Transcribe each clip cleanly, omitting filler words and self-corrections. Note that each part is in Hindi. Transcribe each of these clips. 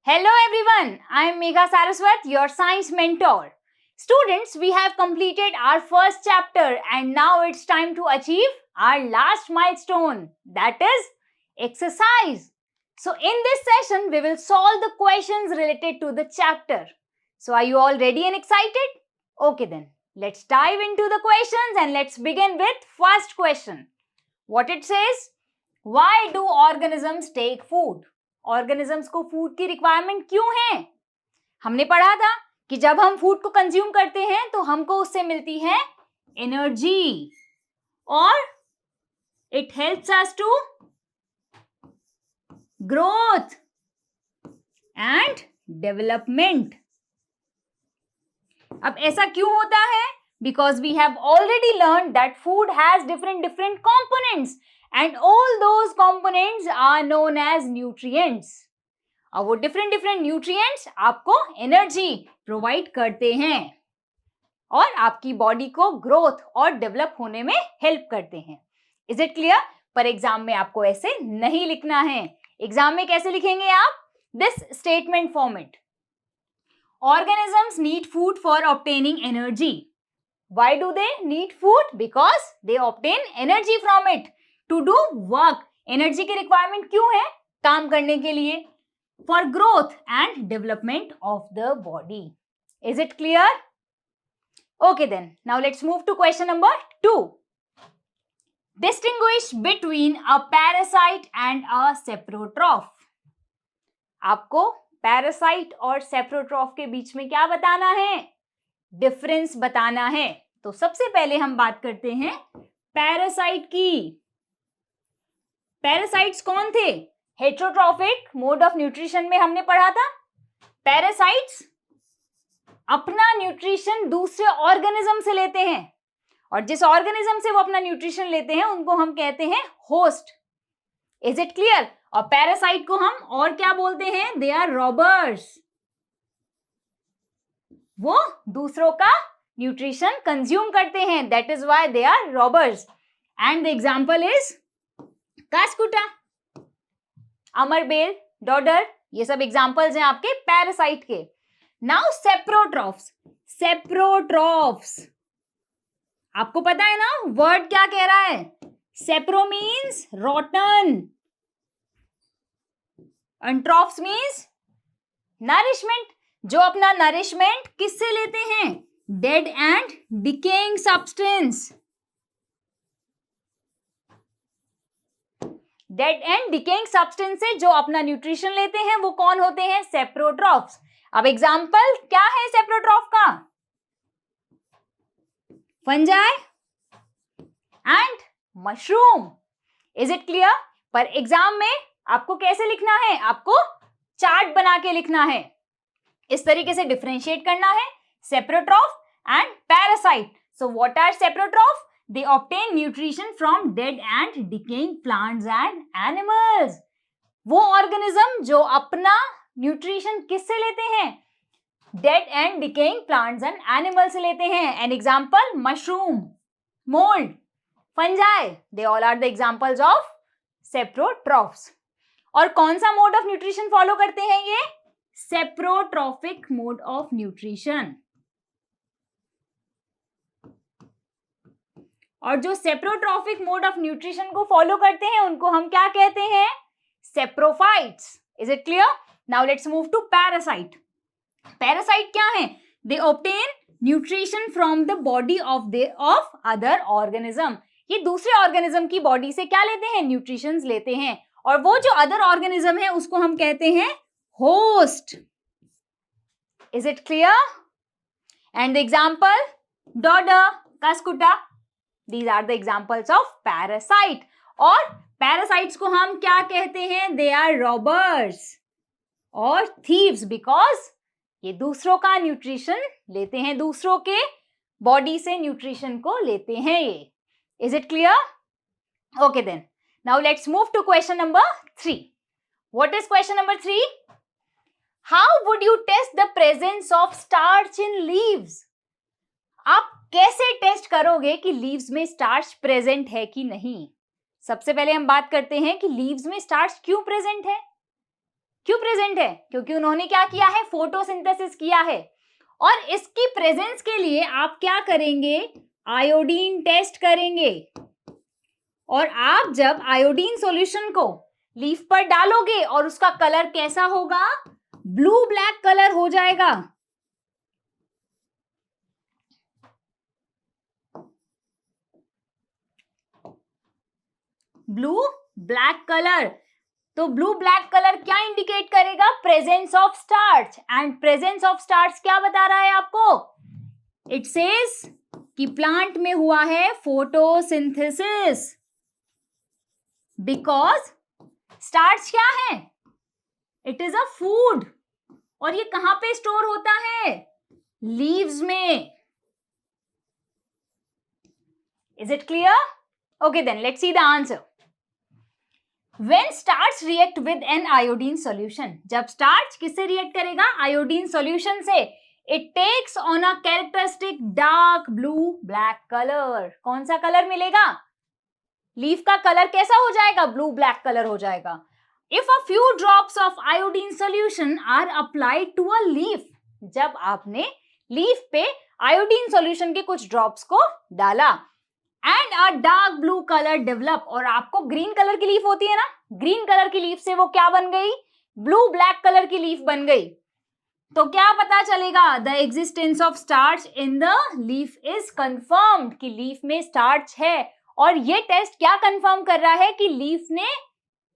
Hello everyone, I am Megha Saraswat, your science mentor. Students, we have completed our first chapter and now it's time to achieve our last milestone, that is exercise. So in this session, we will solve the questions related to the chapter. So are you all ready and excited? Okay then, let's dive into the questions and let's begin with first question. What it says, why do organisms take food? Organisms को फूड की रिक्वायरमेंट क्यों है? हमने पढ़ा था कि जब हम फूड को कंज्यूम करते हैं तो हमको उससे मिलती है एनर्जी और it helps us to growth and development. अब ऐसा क्यों होता है? Because we have already learn that food has different components and all those components are known as nutrients. और वो different nutrients आपको energy provide करते हैं और आपकी body को growth और develop होने में help करते हैं. Is it clear? पर एग्जाम में आपको ऐसे नहीं लिखना है. एग्जाम में कैसे लिखेंगे आप? This statement format. Organisms need food for obtaining energy. Why do they need food? Because they obtain energy from it. To do work. Energy की रिक्वायरमेंट क्यों है? काम करने के लिए. For growth and development of the body. Is it clear? Okay then, now let's move to question number 2. Distinguish between a parasite and a saprotroph. आपको पैरासाइट और सेप्रोट्रॉफ के बीच में क्या बताना है? डिफरेंस बताना है. तो सबसे पहले हम बात करते हैं पैरासाइट की. पैरासाइट्स कौन थे? हेटेरोट्रॉफिक मोड ऑफ न्यूट्रिशन में हमने पढ़ा था. पैरासाइट्स अपना न्यूट्रिशन दूसरे ऑर्गेनिज्म से लेते हैं और जिस ऑर्गेनिज्म से वो अपना न्यूट्रिशन लेते हैं उनको हम कहते हैं होस्ट. Is it clear? और पैरासाइट को हम और क्या बोलते हैं? They are robbers. वो दूसरों का न्यूट्रिशन कंज्यूम करते हैं. That is why they are robbers. And the example is cuscuta, अमरबेल, डॉडर. ये सब एग्जांपल्स हैं आपके पैरासाइट के. नाउ सेप्रोट्रॉफ्स. सेप्रोट्रॉफ्स आपको पता है ना वर्ड क्या कह रहा है? सेप्रो means रॉटन and troughs means nourishment. जो अपना नरिशमेंट किससे लेते हैं? Dead and decaying substance. Dead and decaying substance से जो अपना न्यूट्रिशन लेते हैं वो कौन होते हैं? सेप्रोट्रॉफ्स. अब एग्जांपल क्या है सेप्रोट्रॉफ का? Fungi and mushroom. Is it clear? पर एग्जाम में आपको कैसे लिखना है? आपको चार्ट बना के लिखना है. इस तरीके से डिफरेंशिएट करना है saprotroph and parasite. So what are saprotroph? They obtain nutrition from dead and decaying plants and animals. वो ऑर्गेनिज्म जो अपना न्यूट्रिशन किससे लेते हैं? Dead and decaying plants and animals से लेते हैं. An example mushroom, mould, fungi. They all are the examples of saprotrophs. और कौन सा मोड ऑफ न्यूट्रिशन फॉलो करते हैं ये? Saprotrophic mode of nutrition. और जो सेप्रोट्रॉफिक मोड ऑफ न्यूट्रिशन को फॉलो करते हैं उनको हम क्या कहते हैं? Saprophytes. Is it clear? Now let's move to parasite. Parasite क्या है? They obtain nutrition from the body of other organism. ये दूसरे ऑर्गेनिज्म की बॉडी से क्या लेते हैं? न्यूट्रिशंस लेते हैं. और वो जो अदर ऑर्गेनिज्म है उसको हम कहते हैं host. Is it clear? And the example dodder, cuscuta. These are the examples of parasite. और parasites को हम क्या कहते हैं? They are robbers और thieves because ये दूसरों का न्यूट्रिशन लेते हैं, दूसरों के बॉडी से न्यूट्रिशन को लेते हैं ये. Is it clear? Okay then. Now let's move to question number 3. What is question number 3? How would you test the presence of starch in leaves? आप कैसे टेस्ट करोगे कि लीव्स में स्टार्च प्रेजेंट है कि नहीं? सबसे पहले हम बात करते हैं कि लीव्स में स्टार्च क्यों प्रेजेंट है. क्यों प्रेजेंट है? क्योंकि उन्होंने क्या किया है? फोटोसिंथेसिस किया है। और इसकी प्रेजेंस के लिए आप क्या करेंगे? आयोडीन टेस्ट करेंगे। और आप जब आयोडीन सॉल्यूशन को लीफ पर डालोगे और उसका कलर कैसा होगा? ब्लू ब्लैक कलर हो जाएगा। Blue black colour. तो ब्लू ब्लैक कलर क्या इंडिकेट करेगा? Presence of starch. And presence of starch क्या बता रहा है आपको? इट सेज कि प्लांट में हुआ है फोटोसिंथेसिस। बिकॉज स्टार्च क्या है? It is a food. और ये कहां पे स्टोर होता है? लीव्स में। Is it clear? Okay then let's see the answer. When starch react with an iodine solution, जब starch किससे रिएक्ट करेगा? आयोडीन सॉल्यूशन से। It takes on a characteristic dark blue black color. कौन सा कलर मिलेगा? लीफ का कलर कैसा हो जाएगा? ब्लू ब्लैक कलर हो जाएगा। If a few drops of iodine solution are applied to a leaf, जब आपने लीफ पे आयोडीन सॉल्यूशन के कुछ ड्रॉप्स को डाला, and a dark blue colour develop, और आपको ग्रीन कलर की लीफ होती है ना, ग्रीन कलर की लीफ से वो क्या बन गई? ब्लू ब्लैक कलर की लीफ बन गई। तो क्या पता चलेगा? The existence of starch in the leaf is confirmed, कि लीफ में स्टार्च है। और ये टेस्ट क्या कंफर्म कर रहा है? कि लीफ ने,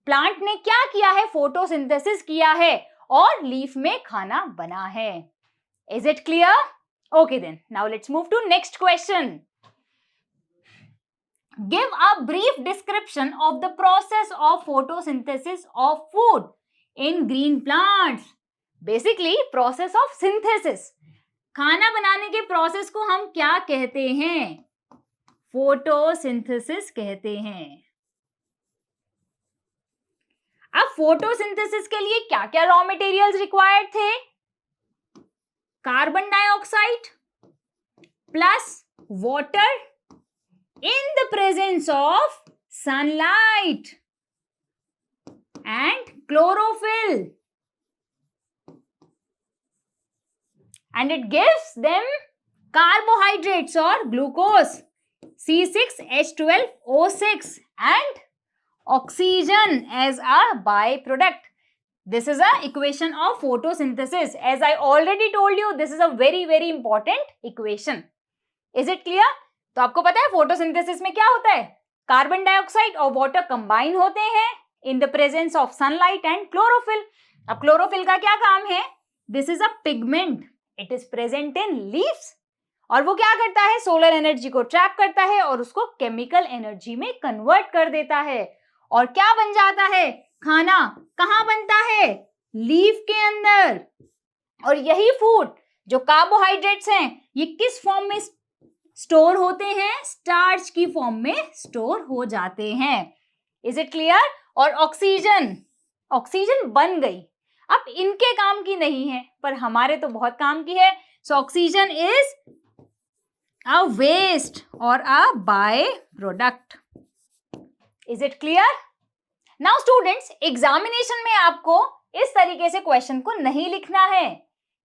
प्लांट ने क्या किया है? फोटोसिंथेसिस किया है और लीफ में खाना बना है। Is it clear? Okay then now let's move to next question. Give a brief description of the process of photosynthesis of food in green plants. Basically, process of synthesis. खाना बनाने के प्रोसेस को हम क्या कहते हैं? फोटोसिंथेसिस कहते हैं। अब फोटोसिंथेसिस के लिए क्या क्या रॉ मटेरियल्स रिक्वायर्ड थे? Carbon dioxide plus water in the presence of sunlight and chlorophyll, and it gives them carbohydrates or glucose C6H12O6 and oxygen as a byproduct. This is a equation of photosynthesis. As I already told you, this is a very very important equation. Is it clear? तो आपको पता है फोटोसिंथेसिस में क्या होता है? कार्बन डाइऑक्साइड और वाटर कंबाइन होते हैं इन the presence of sunlight and chlorophyll. अब क्लोरोफिल का क्या काम है? This is a pigment, it is present in leaves, और वो क्या करता है? सोलर एनर्जी को ट्रैप करता है और उसको केमिकल एनर्जी में कन्वर्ट कर देता है, और क्या बन जाता है? खाना। कहाँ बनता है? लीफ के अंदर। और यही फूड जो कार्बोहाइड्रेट्स हैं, ये किस फॉर्म में स्टोर होते हैं? स्टार्च की फॉर्म में स्टोर हो जाते हैं। Is it clear? और ऑक्सीजन, ऑक्सीजन बन गई, अब इनके काम की नहीं है पर हमारे तो बहुत काम की है। So oxygen is a waste और a by product. Is it clear? Now students, examination में आपको इस तरीके से क्वेश्चन को नहीं लिखना है।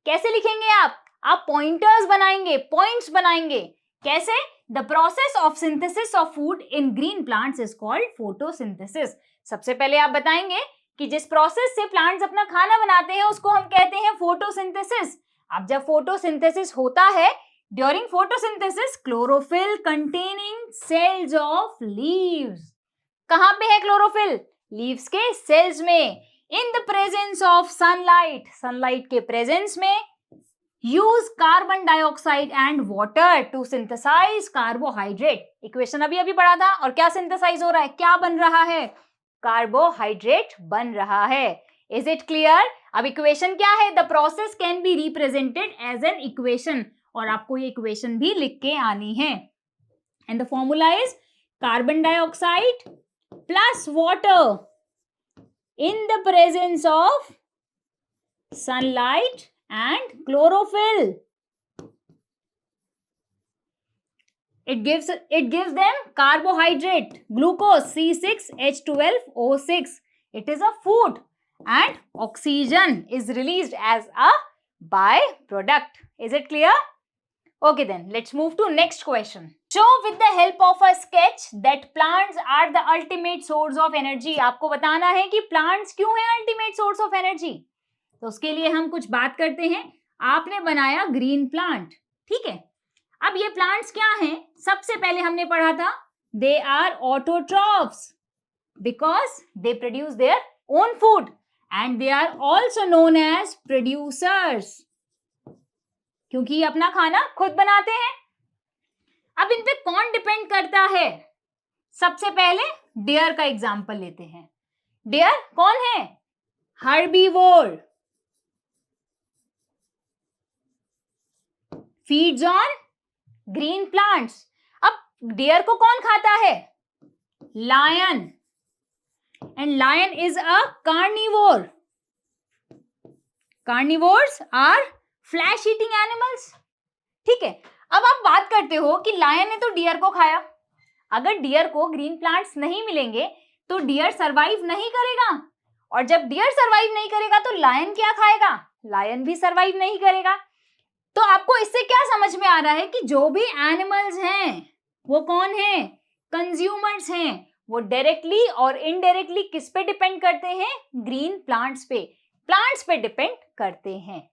कैसे लिखेंगे आप? आप पॉइंटर्स बनाएंगे, पॉइंट्स बनाएंगे। कैसे? The process of synthesis of food in green plants is called photosynthesis. सबसे पहले आप बताएंगे कि जिस प्रोसेस से प्लांट्स अपना खाना बनाते हैं उसको हम कहते हैं फोटोसिंथेसिस। अब जब फोटोसिंथेसिस होता है, during photosynthesis chlorophyll containing cells of leaves, कहां पे है क्लोरोफिल? लीव्स के सेल्स में। In the presence of sunlight, sunlight के प्रेजेंस में, use carbon dioxide and water to synthesise carbohydrate. Equation अभी अभी पढ़ा था, और क्या सिंथेसाइज हो रहा है? क्या बन रहा है? कार्बोहाइड्रेट बन रहा है। Is it clear? अब इक्वेशन क्या है? The process can be represented as an equation, और आपको ये इक्वेशन भी लिख के आनी है। And the formula is carbon dioxide plus water in the presence of sunlight and chlorophyll. It gives them carbohydrate, glucose C6H12O6. It is a food, and Oxygen is released as a byproduct. Is it clear? Okay, then let's move to next question. Show with the help of a sketch that plants are the ultimate source of energy. आपको बताना है कि plants क्यों है ultimate source of energy. तो उसके लिए हम कुछ बात करते हैं. आपने बनाया ग्रीन प्लांट, ठीक है. अब ये प्लांट्स क्या हैं? सबसे पहले हमने पढ़ा था they are autotrophs because they produce their own food and they are also known as producers, क्योंकि ये अपना खाना खुद बनाते हैं. अब इन पे कौन डिपेंड करता है? सबसे पहले डियर का एग्जाम्पल लेते हैं. डियर कौन है? Herbivore, feeds on green plants. अब डियर को कौन खाता है? Lion, and lion is a carnivore. Carnivores are flesh eating animals, ठीक है. अब आप बात करते हो कि लायन ने तो डियर को खाया. अगर डियर को ग्रीन प्लांट्स नहीं मिलेंगे तो डियर सरवाइव नहीं करेगा, और जब डियर सरवाइव नहीं करेगा तो लायन क्या खाएगा? लायन भी सरवाइव नहीं करेगा. तो आपको इससे क्या समझ में आ रहा है कि जो भी एनिमल्स हैं वो कौन है? कंज्यूमर्स हैं. वो डायरेक्टली और इनडायरेक्टली किस पे डिपेंड करते हैं? ग्रीन प्लांट्स पे. प्लांट्स पे डिपेंड करते हैं.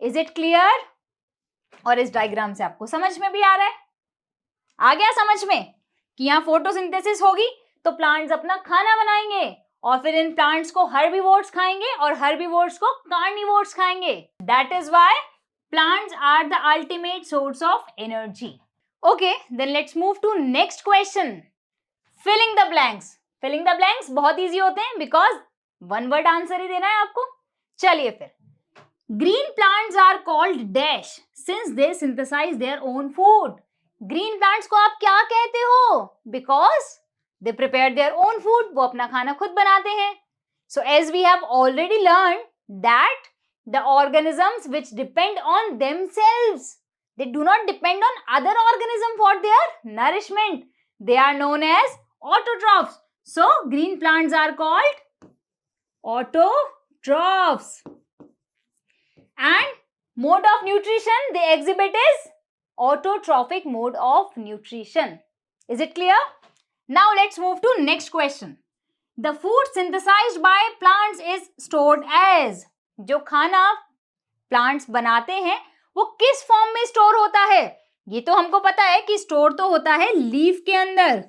Is it clear? और इस डायग्राम से आपको समझ में भी आ रहा है? आ गया समझ में कि यहाँ फोटोसिंथेसिस होगी तो प्लांट्स अपना खाना बनाएंगे, और फिर इन प्लांट्स को हर्बीवोर्स खाएंगे और हर्बीवोर्स को कार्निवोर्स खाएंगे. That is why plants are the ultimate source of energy. Okay, then let's move to next question. Filling the blanks. Filling the blanks बहुत easy होते हैं because one word answer ही देना है आपको. चलिए फिर. Green plants are called dash since they synthesize their own food. Green plants को आप क्या कहते हो? Because they prepare their own food. वो अपना खाना खुद बनाते हैं. So as we have already learned that the organisms which depend on themselves, they do not depend on other organism for their nourishment. They are known as autotrophs. So green plants are called autotrophs. And mode of nutrition they exhibit is autotrophic mode of nutrition. Is it clear? Now let's move to next question. The food synthesized by plants is stored as. जो खाना प्लांट्स बनाते हैं वो किस फॉर्म में स्टोर होता है? ये तो हमको पता है कि स्टोर तो होता है लीफ के अंदर,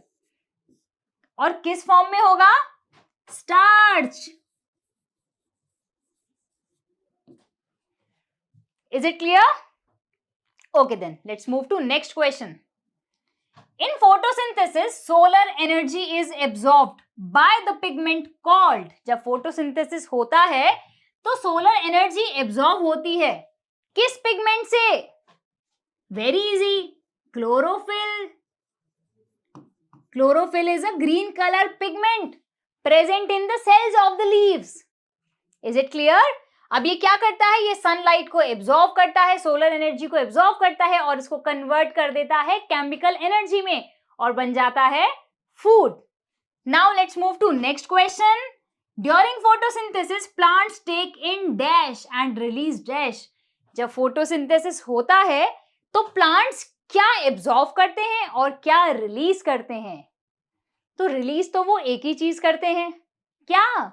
और किस फॉर्म में होगा? Starch. Is it clear? Okay, then let's move to next question. In photosynthesis solar energy is absorbed by the pigment called. जब फोटोसिंथेसिस होता है तो सोलर एनर्जी एब्सॉर्ब होती है किस पिगमेंट से? Very easy, chlorophyll. Chlorophyll is a green colour pigment present in the cells of the leaves. Is it clear? अब ये क्या करता है? ये सनलाइट को एब्सॉर्ब करता है, सोलर एनर्जी को एब्सॉर्ब करता है और इसको कन्वर्ट कर देता है केमिकल एनर्जी में और बन जाता है food. Now let's move to next question. During photosynthesis, plants take in dash and release dash. जब फोटोसिंथेसिस होता है तो प्लांट्स क्या एब्सॉर्ब करते हैं और क्या रिलीज करते हैं? तो रिलीज तो वो एक ही चीज करते हैं, क्या?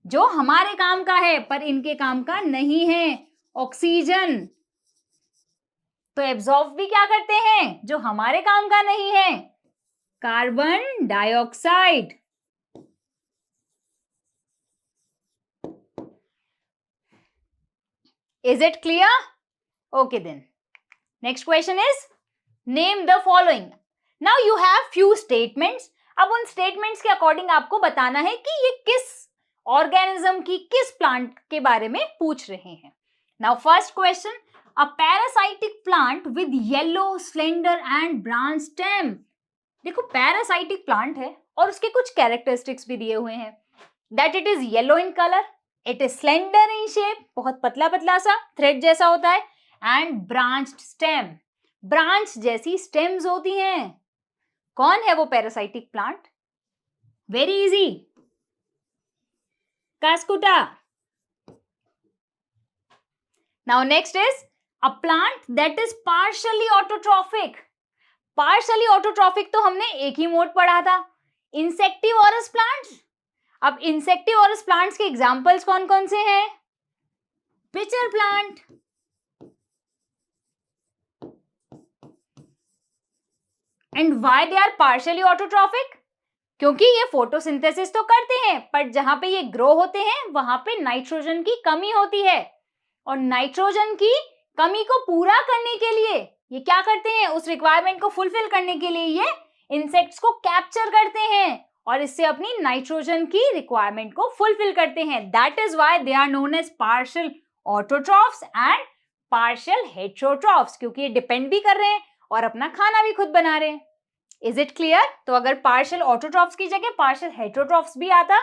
जो हमारे काम का है पर इनके काम का नहीं है, ऑक्सीजन. तो एब्सॉर्ब भी क्या करते हैं जो हमारे काम का नहीं है? Carbon dioxide. Is it clear? Okay then. Next question is name the following. Now you have few statements. अब उन statements के according आपको बताना है कि ये किस organism की किस plant के बारे में पूछ रहे हैं. Now first question. A parasitic plant with yellow, slender and branched stem. देखो parasitic plant है और उसके कुछ characteristics भी दिए हुए हैं. That it is yellow in color. It is slender in shape, बहुत पतला पतला सा थ्रेड जैसा होता है, and branched stem, ब्रांच जैसी स्टेम्स होती हैं. कौन है वो parasitic plant? Very easy, cuscuta. Now next is a plant that is partially autotrophic. Partially autotrophic तो हमने एक ही मोड पढ़ा था, इंसेक्टिवोरस प्लांट्स. अब इंसेक्टिवोरस प्लांट्स के एग्जांपल्स कौन कौन से हैं? Pitcher plant, and why they are partially autotrophic? क्योंकि ये फोटोसिंथेसिस तो करते हैं, पर जहां पे ये ग्रो होते हैं वहां पे नाइट्रोजन की कमी होती है, और नाइट्रोजन की कमी को पूरा करने के लिए ये क्या करते हैं? उस रिक्वायरमेंट को फुलफिल करने के लिए ये इंसेक्ट्स को कैप्चर करते हैं और इससे अपनी नाइट्रोजन की रिक्वायरमेंट को फुलफिल करते हैं. That is why they are known as partial autotrophs and partial heterotrophs, क्योंकि ये डिपेंड भी कर रहे हैं और अपना खाना भी खुद बना रहे हैं. Is it clear? तो अगर पार्शियल ऑटोट्रॉफ्स की जगह पार्शियल हेटेरोट्रॉफ्स भी आता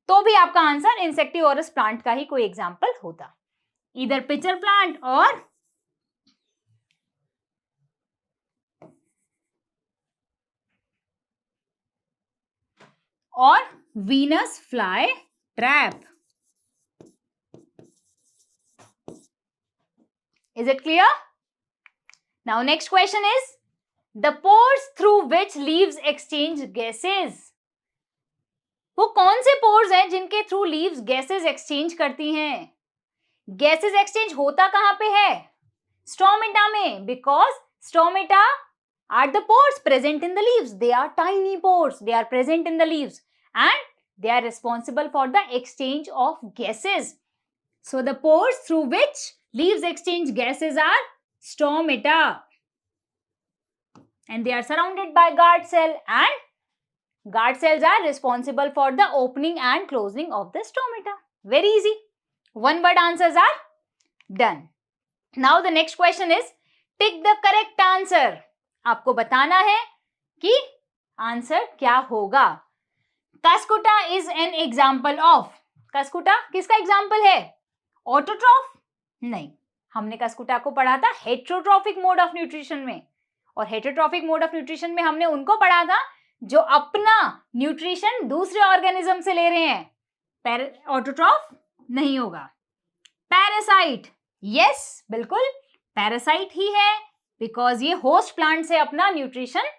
तो भी आपका आंसर इंसेक्टिवोरस प्लांट का ही कोई एग्जांपल होता, इधर पिचर प्लांट और Venus fly trap. Is it clear? Now next question is the pores through which leaves exchange gases. वो कौन से pores हैं जिनके थ्रू leaves gases exchange करती हैं? Gases exchange होता कहां पे है? Stomata में, because stomata are the pores present in the leaves. They are tiny pores. They are present in the leaves and they are responsible for the exchange of gases. So the pores through which leaves exchange gases are stomata, and they are surrounded by guard cell, and guard cells are responsible for the opening and closing of the stomata. Very easy. One word answers are done. Now the next question is tick the correct answer. आपको बताना है कि आंसर क्या होगा. Cuscuta is an example of. Cuscuta किसका एग्जाम्पल है? ऑटोट्रॉफ? नहीं, हमने कस्कुटा को पढ़ा था हेटेरोट्रॉफिक मोड ऑफ न्यूट्रिशन में, और हेटेरोट्रॉफिक मोड ऑफ न्यूट्रिशन में हमने उनको पढ़ा था जो अपना न्यूट्रिशन दूसरे ऑर्गेनिज्म से ले रहे हैं. ऑटोट्रॉफ नहीं होगा. पैरासाइट, यस बिल्कुल पैरासाइट ही है, बिकॉज ये होस्ट प्लांट से अपना न्यूट्रिशन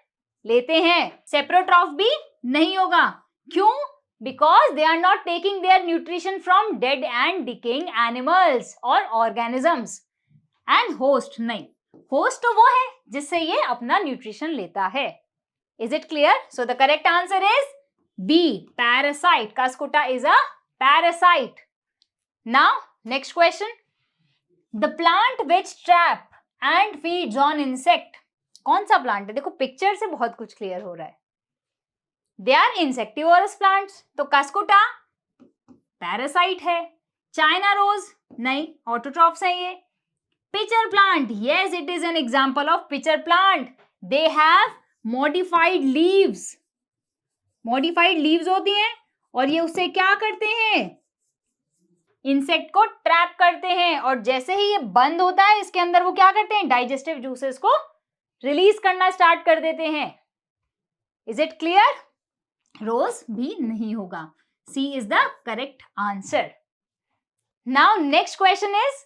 लेते हैं. सेप्रोट्रॉफ भी नहीं होगा. क्यों? Because they are not taking their nutrition from dead and decaying animals or organisms. And host नहीं, host तो वो है जिससे ये अपना nutrition लेता है. Is it clear? So the correct answer is B, parasite. Cuscuta is a parasite. Now next question. The plant which trap and feeds on insect. कौन सा प्लांट है? देखो पिक्चर से बहुत कुछ क्लियर हो रहा है. They are insectivorous plants. तो कस्कुटा पैरासाइट है. चाइना रोज नहीं, ऑटोट्रॉफ्स है ये. Pitcher plant, yes it is an example of pitcher plant. They have modified leaves. Modified leaves होती हैं और ये उससे क्या करते हैं? इंसेक्ट को ट्रैप करते हैं, और जैसे ही ये बंद होता है इसके अंदर वो क्या करते हैं? डाइजेस्टिव जूसेस को रिलीज करना स्टार्ट कर देते हैं. Is it clear? रोज भी नहीं होगा. C is the correct answer. Now next question is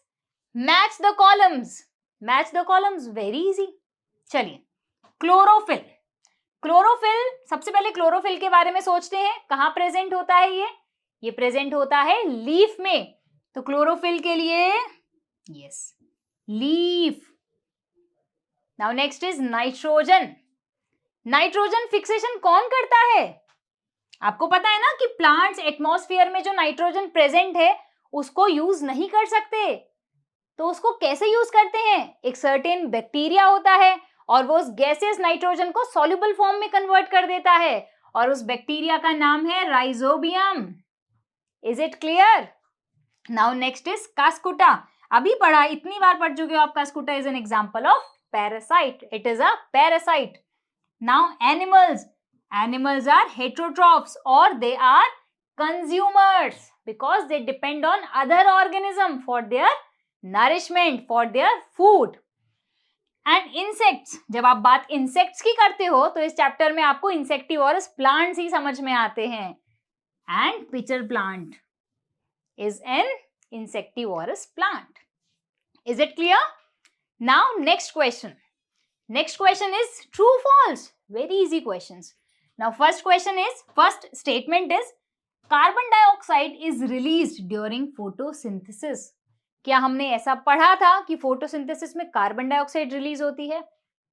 match the columns. Match the columns very easy. चलिए, क्लोरोफिल. क्लोरोफिल, सबसे पहले क्लोरोफिल के बारे में सोचते हैं. कहां प्रेजेंट होता है ये प्रेजेंट होता है लीफ में. तो क्लोरोफिल के लिए yes, leaf. Now next is nitrogen. Nitrogen fixation कौन करता है? आपको पता है ना कि प्लांट्स एटमॉस्फेयर में जो नाइट्रोजन प्रेजेंट है उसको यूज नहीं कर सकते. तो उसको कैसे यूज करते हैं? एक सर्टेन बैक्टीरिया होता है और वो उस गैसियस नाइट्रोजन को सॉल्युबल फॉर्म में कन्वर्ट कर देता है, और उस बैक्टीरिया का नाम है rhizobium. Is it clear? Now next is cuscuta. अभी पढ़ा, इतनी बार पढ़ चुके हो आप. Cuscuta is an example of parasite. It is a parasite. Now animals. Animals are heterotrophs, or they are consumers because they depend on other organism for their nourishment, for their food. And insects. जब आप बात insects की करते हो तो इस चैप्टर में आपको insectivorous plants ही समझ में आते हैं. And pitcher plant is an insectivorous plant. Is it clear? Now next question. Next question is true false. Very easy questions. Now first statement is carbon dioxide is released during photosynthesis. क्या हमने ऐसा पढ़ा था कि फोटोसिंथेसिस में कार्बन डाइऑक्साइड रिलीज होती है?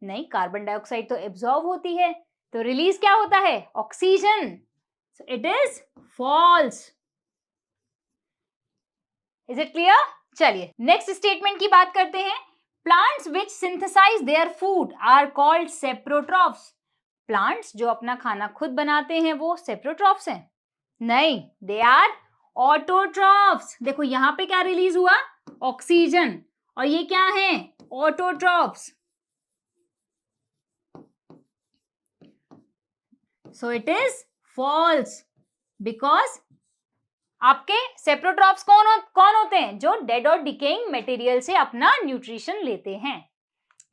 नहीं, कार्बन डाइऑक्साइड तो एब्जॉर्ब होती है, तो रिलीज क्या होता है? Oxygen. So it is false. Is it clear? चलिए नेक्स्ट स्टेटमेंट की बात करते हैं. Plants which synthesise their food are called saprotrophs. Plants जो अपना खाना खुद बनाते हैं वो सेप्रोट्रॉफ्स हैं? नहीं, दे आर ऑटोट्रॉफ्स. देखो यहां पे क्या रिलीज हुआ? ऑक्सीजन. और ये क्या है? Autotrophs. So it is false because आपके सेप्रोट्रॉफ्स कौन होते हैं? जो डेड और डिकेइंग मटेरियल से अपना न्यूट्रिशन लेते हैं.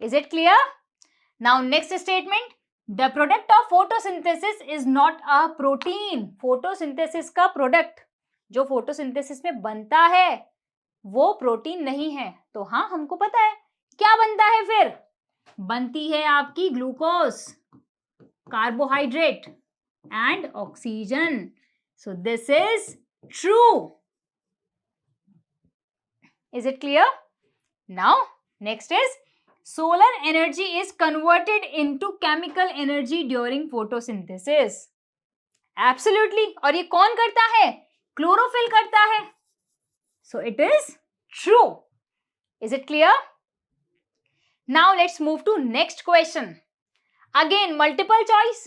Is it clear? Now next statement. The product of photosynthesis is not a protein. Photosynthesis का प्रोडक्ट जो फोटोसिंथेसिस में बनता है वो प्रोटीन नहीं है. तो हाँ, हमको पता है क्या बनता है फिर. बनती है आपकी glucose, carbohydrate and oxygen. So this is true. Is it clear? Now next is solar energy is converted into chemical energy during photosynthesis. Absolutely. और ये कौन करता है? क्लोरोफिल करता है. So it is true. Is it clear? Now let's move to next question. Again multiple choice.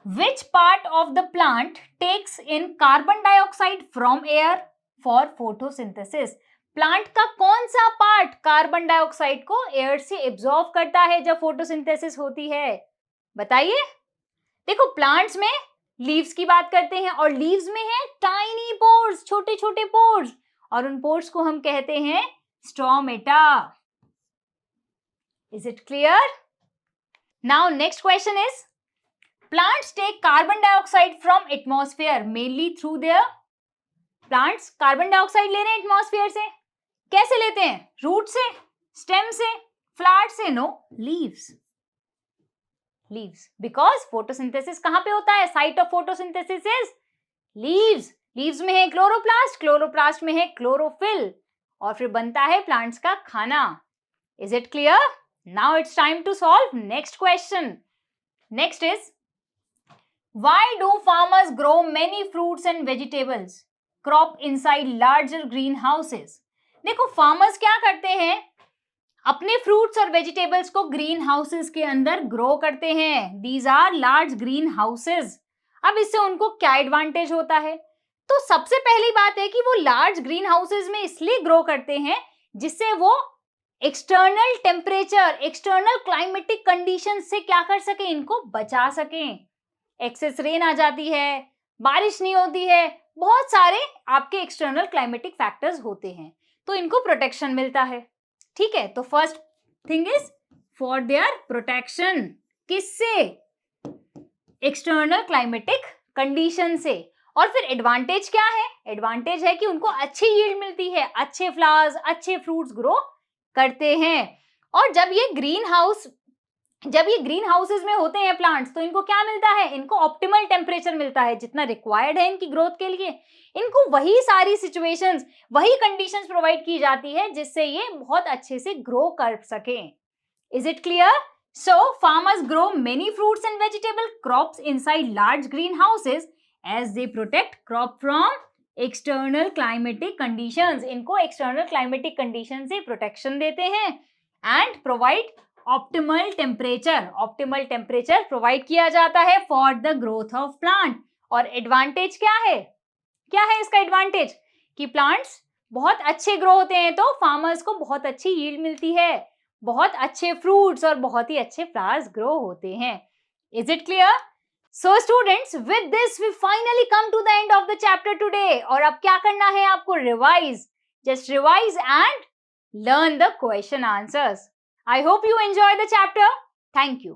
Which part of the plant takes in carbon dioxide from air for photosynthesis? Plant का कौन सा पार्ट कार्बन डाइऑक्साइड को एयर से एब्जॉर्ब करता है जब फोटोसिंथेसिस होती है? बताइए. देखो प्लांट्स में लीव्स की बात करते हैं और लीव्स में है टाइनी पोर्स, छोटे छोटे पोर्स, और उन पोर्स को हम कहते हैं stomata. Is it clear? Now next question is plants take carbon dioxide from atmosphere mainly through their. plants carbon dioxide ले रहे हैं atmosphere से. कैसे लेते हैं? root से, stem से, flower से? no, leaves. because photosynthesis कहाँ पे होता है? site of photosynthesis is leaves. leaves में है chloroplast, chloroplast में है chlorophyll, और फिर बनता है plants का खाना. is it clear? now it's time to solve next question. next is why do farmers grow many fruits and vegetables crop inside larger greenhouses? देखो फार्मर्स क्या करते हैं? अपने फ्रूट्स और वेजिटेबल्स को ग्रीन हाउसेस के अंदर ग्रो करते हैं. These are large green houses. अब इससे उनको क्या एडवांटेज होता है? तो सबसे पहली बात है कि वो लार्ज ग्रीन हाउसेस में इसलिए ग्रो करते हैं जिससे वो external temperature, external climatic condition से क्या कर सके? इनको बचा सकें. एक्सेस रेन आ जाती है, बारिश नहीं होती है, बहुत सारे आपके एक्सटर्नल क्लाइमेटिक फैक्टर्स होते हैं, तो इनको प्रोटेक्शन मिलता है. ठीक है, तो first thing is for their protection. किससे? एक्सटर्नल क्लाइमेटिक कंडीशन से. और फिर एडवांटेज क्या है? एडवांटेज है कि उनको अच्छी यील्ड मिलती है, अच्छे फ्लावर्स, अच्छे फ्रूट्स ग्रो करते हैं. और जब ये ग्रीन हाउसेस में होते हैं प्लांट्स, तो इनको क्या मिलता है? इनको ऑप्टिमल टेम्परेचर मिलता है जितना रिक्वायर्ड है इनकी ग्रोथ के लिए. इनको वही सारी सिचुएशंस, वही कंडीशंस प्रोवाइड की जाती है जिससे ये बहुत अच्छे से ग्रो कर सकें. Is it clear? So farmers grow many fruits and vegetable crops inside large green houses as they protect crop from external climatic conditions. इनको एक्सटर्नल क्लाइमेटिक कंडीशन से प्रोटेक्शन देते हैं and provide optimal temperature provide किया जाता है for the growth of plant. और एडवांटेज क्या है? इसका एडवांटेज कि प्लांट्स बहुत अच्छे ग्रो होते हैं, तो फार्मर्स को बहुत अच्छी यील्ड मिलती है, बहुत अच्छे फ्रूट्स और बहुत ही अच्छे फ्लावर्स ग्रो होते हैं. Is it clear? So students, with this we finally come to the end of the chapter today. और अब क्या करना है आपको? Revise. Just revise and learn the question answers. I hope you enjoy the chapter. Thank you.